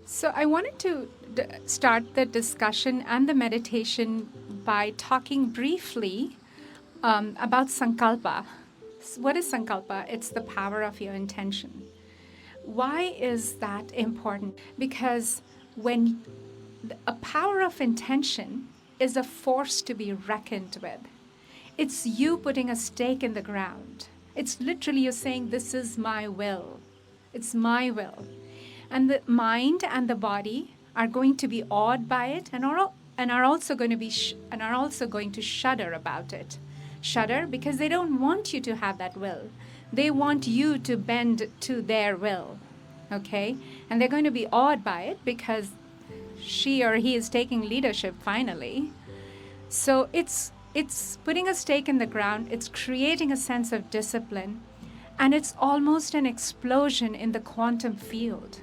So I wanted to start the discussion and the meditation by talking briefly about sankalpa. What is sankalpa? It's the power of your intention. Why is that important? Because when a power of intention is a force to be reckoned with. It's you putting a stake in the ground. It's literally you saying, this is my will. It's my will. And the mind and the body are going to be awed by it and are also going to shudder about it. Shudder because they don't want you to have that will. They want you to bend to their will. Okay? And they're going to be awed by it because she or he is taking leadership finally. So it's putting a stake in the ground, it's creating a sense of discipline, and it's almost an explosion in the quantum field.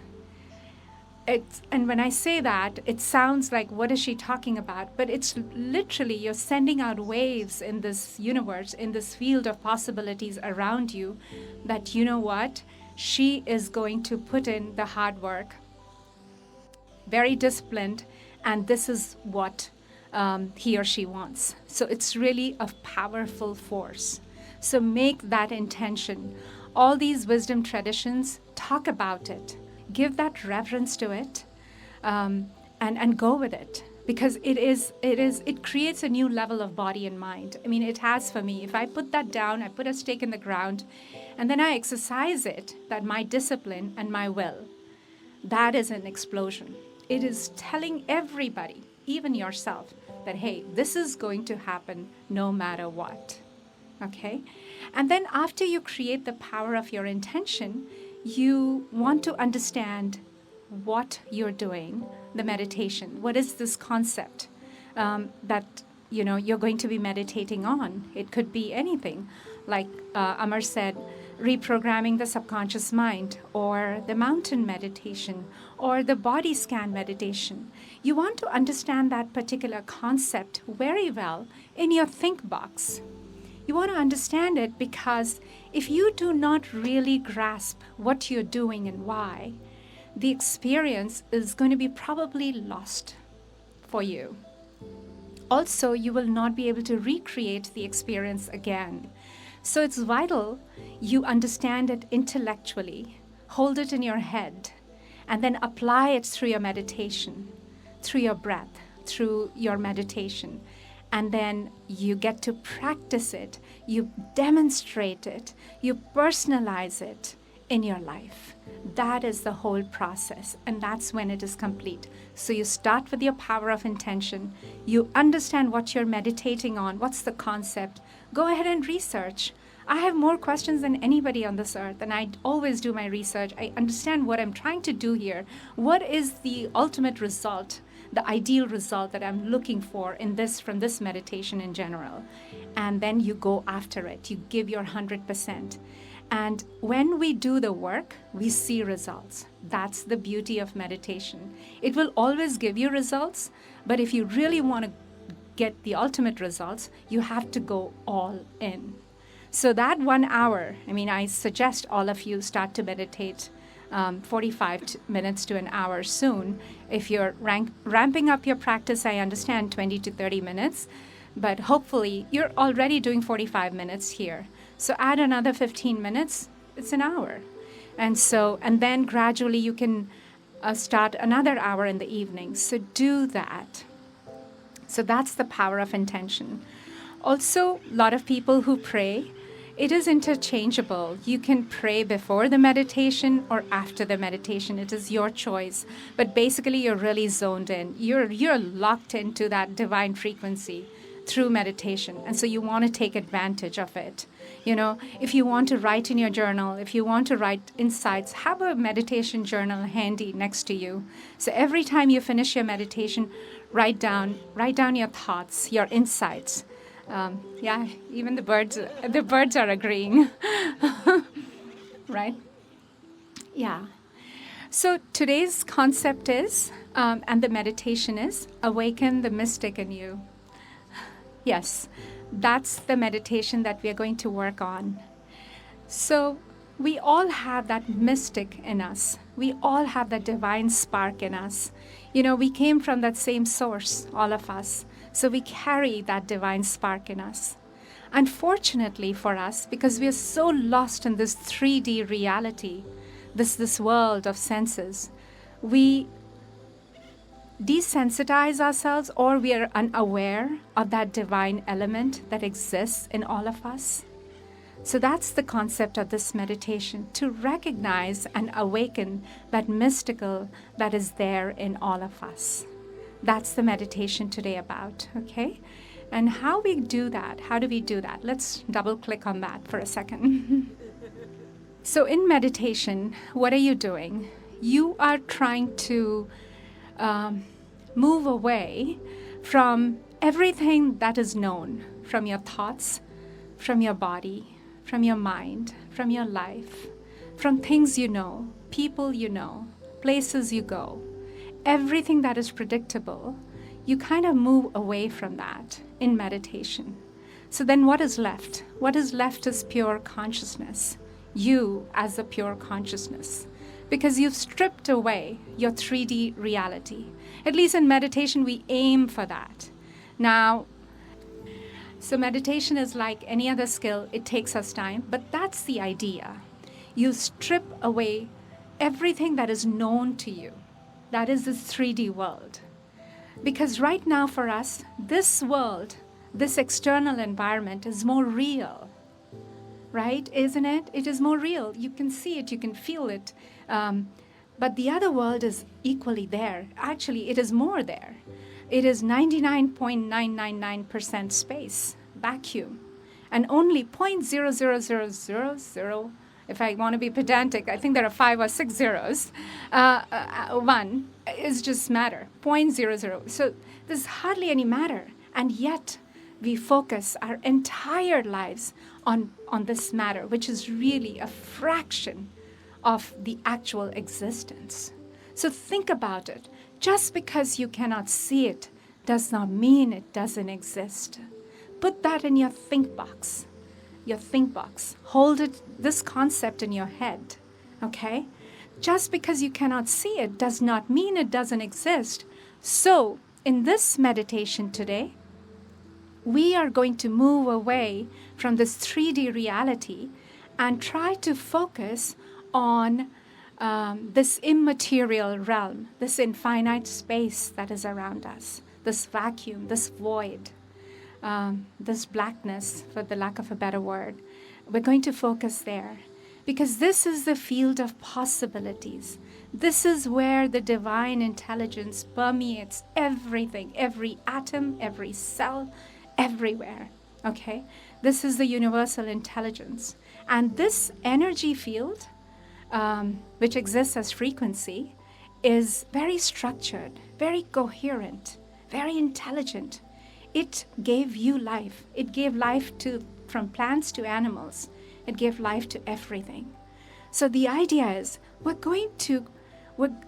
And when I say that, it sounds like, what is she talking about? But it's literally, you're sending out waves in this universe, in this field of possibilities around you, that you know what? She is going to put in the hard work, very disciplined, and this is what he or she wants. So it's really a powerful force. So make that intention. All these wisdom traditions, talk about it. Give that reverence to it, and go with it, because it creates a new level of body and mind. I mean, it has for me. If I put that down, I put a stake in the ground, and then I exercise it, that my discipline and my will, that is an explosion. It is telling everybody, even yourself, that, hey, this is going to happen no matter what. Okay? And then after you create the power of your intention, you want to understand what you're doing, the meditation. What is this concept that you're going to be meditating on? It could be anything, like Amar said, reprogramming the subconscious mind, or the mountain meditation, or the body scan meditation. You want to understand that particular concept very well in your think box. You want to understand it because if you do not really grasp what you're doing and why, the experience is going to be probably lost for you. Also, you will not be able to recreate the experience again. So it's vital you understand it intellectually, hold it in your head, and then apply it through your meditation, through your breath, through your meditation. And then you get to practice it, you demonstrate it, you personalize it in your life. That is the whole process, and that's when it is complete. So you start with your power of intention, you understand what you're meditating on, what's the concept, go ahead and research. I have more questions than anybody on this earth, and I always do my research. I understand what I'm trying to do here. What is the ultimate result, the ideal result that I'm looking for from this meditation in general? And then you go after it. You give your 100%. And when we do the work, we see results. That's the beauty of meditation. It will always give you results, but if you really want to get the ultimate results, you have to go all in. So that 1 hour, I suggest all of you start to meditate 45 minutes to an hour soon. If you're ramping up your practice, I understand 20 to 30 minutes, but hopefully you're already doing 45 minutes here. So add another 15 minutes, it's an hour. And then gradually you can start another hour in the evening. So do that. So that's the power of intention. Also, a lot of people who pray, it is interchangeable. You can pray before the meditation or after the meditation. It is your choice. But basically, you're really zoned in. You're locked into that divine frequency through meditation. And so you want to take advantage of it. If you want to write in your journal, if you want to write insights, have a meditation journal handy next to you. So every time you finish your meditation, write down your thoughts, your insights. Even the birds are agreeing. Right? Yeah. So today's concept is, and the meditation is, awaken the mystic in you. Yes, that's the meditation that we are going to work on. So we all have that mystic in us. We all have that divine spark in us. We came from that same source, all of us. So we carry that divine spark in us. Unfortunately for us, because we are so lost in this 3D reality, this world of senses, we desensitize ourselves, or we are unaware of that divine element that exists in all of us. So that's the concept of this meditation, to recognize and awaken that mystical that is there in all of us. That's the meditation today about, okay? And how we do that, how do we do that? Let's double click on that for a second. So in meditation, what are you doing? You are trying to move away from everything that is known, from your thoughts, from your body, from your mind, from your life, from things you know, people you know, places you go. Everything that is predictable, you kind of move away from that in meditation. So then what is left? What is left is pure consciousness. You as a pure consciousness. Because you've stripped away your 3D reality. At least in meditation, we aim for that. Now, so meditation is like any other skill. It takes us time, but that's the idea. You strip away everything that is known to you. That is this 3D world. Because right now for us, this world, this external environment is more real. Right? Isn't it? It is more real. You can see it, you can feel it. But the other world is equally there. Actually, it is more there. It is 99.999% space, vacuum. And only 0.00000, if I want to be pedantic, I think there are 5 or 6 zeros. 1 is just matter, 0.00. So there's hardly any matter. And yet, we focus our entire lives on this matter, which is really a fraction of the actual existence. So think about it. Just because you cannot see it does not mean it doesn't exist. Put that in your think box. Your think box. Hold it, this concept in your head. Okay? Just because you cannot see it does not mean it doesn't exist. So, in this meditation today, we are going to move away from this 3D reality and try to focus on this immaterial realm, this infinite space that is around us, this vacuum, this void, this blackness, for the lack of a better word. We're going to focus there because this is the field of possibilities. This is where the divine intelligence permeates everything, every atom, every cell, everywhere, okay? This is the universal intelligence. And this energy field, which exists as frequency, is very structured, very coherent, very intelligent. It gave you life. It gave life from plants to animals. It gave life to everything. So the idea is we're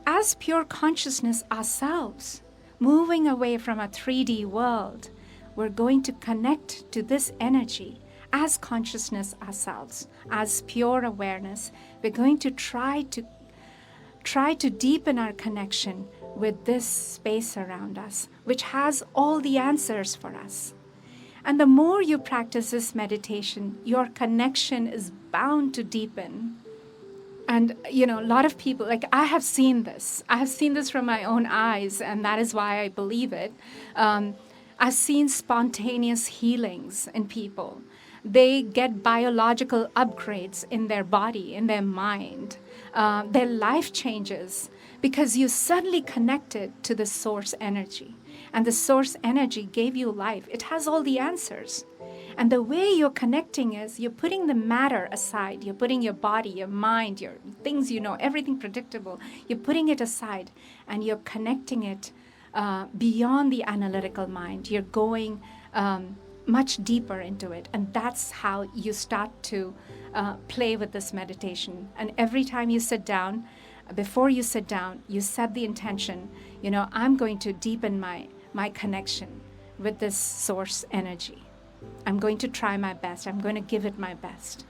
as pure consciousness ourselves, moving away from a 3D world, we're going to connect to this energy as consciousness ourselves, as pure awareness. We're going to try to deepen our connection with this space around us, which has all the answers for us. And the more you practice this meditation, your connection is bound to deepen. And, a lot of people, like I have seen this. I have seen this from my own eyes, and that is why I believe it. I've seen spontaneous healings in people. They get biological upgrades in their body, in their mind. Their life changes because you suddenly connected to the source energy. And the source energy gave you life. It has all the answers. And the way you're connecting is you're putting the matter aside. You're putting your body, your mind, your things everything predictable. You're putting it aside and you're connecting it beyond the analytical mind. You're going much deeper into it. And that's how you start to play with this meditation. And every time you sit down, before you sit down, you set the intention, I'm going to deepen my connection with this source energy. I'm going to try my best. I'm going to give it my best.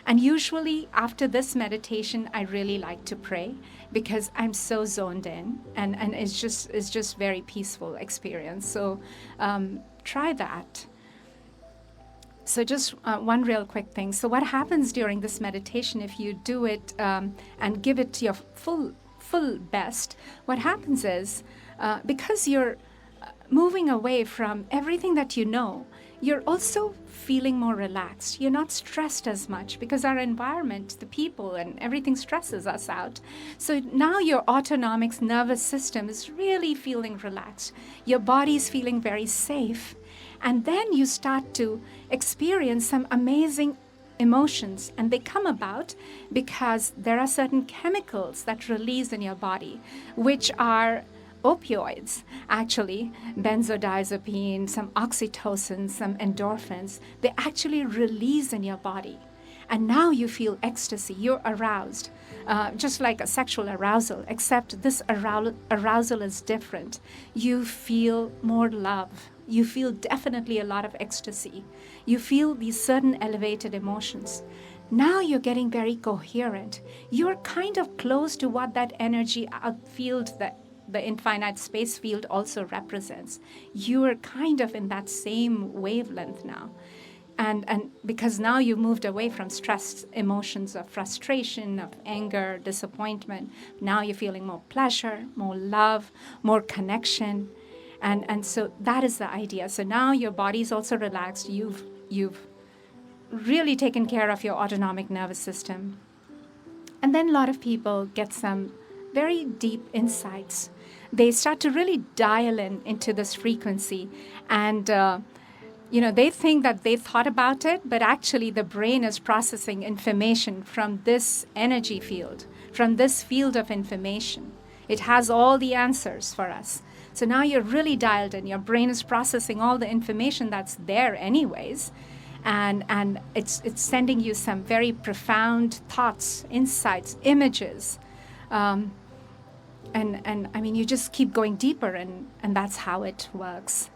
And usually after this meditation, I really like to pray because I'm so zoned in, and it's just very peaceful experience. So try that. So just one real quick thing. So what happens during this meditation, if you do it and give it your full best, what happens is because you're moving away from everything that you know, you're also feeling more relaxed. You're not stressed as much because our environment, the people, and everything stresses us out. So now your autonomic nervous system is really feeling relaxed. Your body's feeling very safe. And then you start to experience some amazing emotions, and they come about because there are certain chemicals that release in your body, which are opioids, actually, benzodiazepine, some oxytocin, some endorphins. They actually release in your body. And now you feel ecstasy, you're aroused, just like a sexual arousal, except this arousal is different. You feel more love. You feel definitely a lot of ecstasy. You feel these certain elevated emotions. Now you're getting very coherent. You're kind of close to what that energy field, that the infinite space field also represents. You are kind of in that same wavelength now. And because now you've moved away from stress emotions of frustration, of anger, disappointment, now you're feeling more pleasure, more love, more connection. And so that is the idea. So now your body's also relaxed. You've really taken care of your autonomic nervous system. And then a lot of people get some very deep insights. They start to really dial into this frequency. And, they think that they thought about it, but actually the brain is processing information from this energy field, from this field of information. It has all the answers for us. So now you're really dialed in. Your brain is processing all the information that's there anyways. And it's sending you some very profound thoughts, insights, images. And I mean, you just keep going deeper, and that's how it works.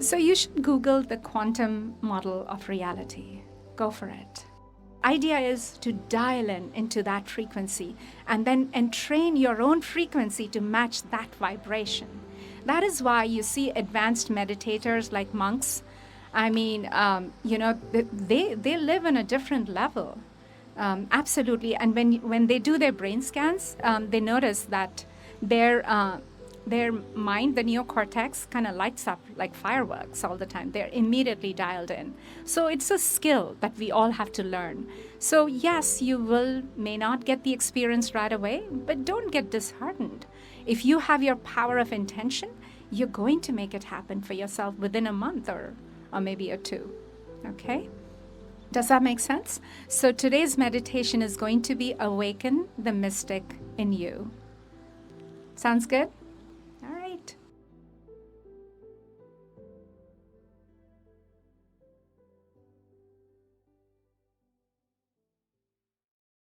So you should Google the quantum model of reality. Go for it. Idea is to dial into that frequency and then entrain your own frequency to match that vibration. That is why you see advanced meditators like monks. I mean, they live on a different level. Absolutely. And when they do their brain scans, they notice that their mind, the neocortex, kind of lights up like fireworks all the time. They're immediately dialed in. So it's a skill that we all have to learn. So yes, you may not get the experience right away, but don't get disheartened. If you have your power of intention, you're going to make it happen for yourself within a month or maybe or two. Okay? Does that make sense? So today's meditation is going to be Awaken the Mystic in You. Sounds good?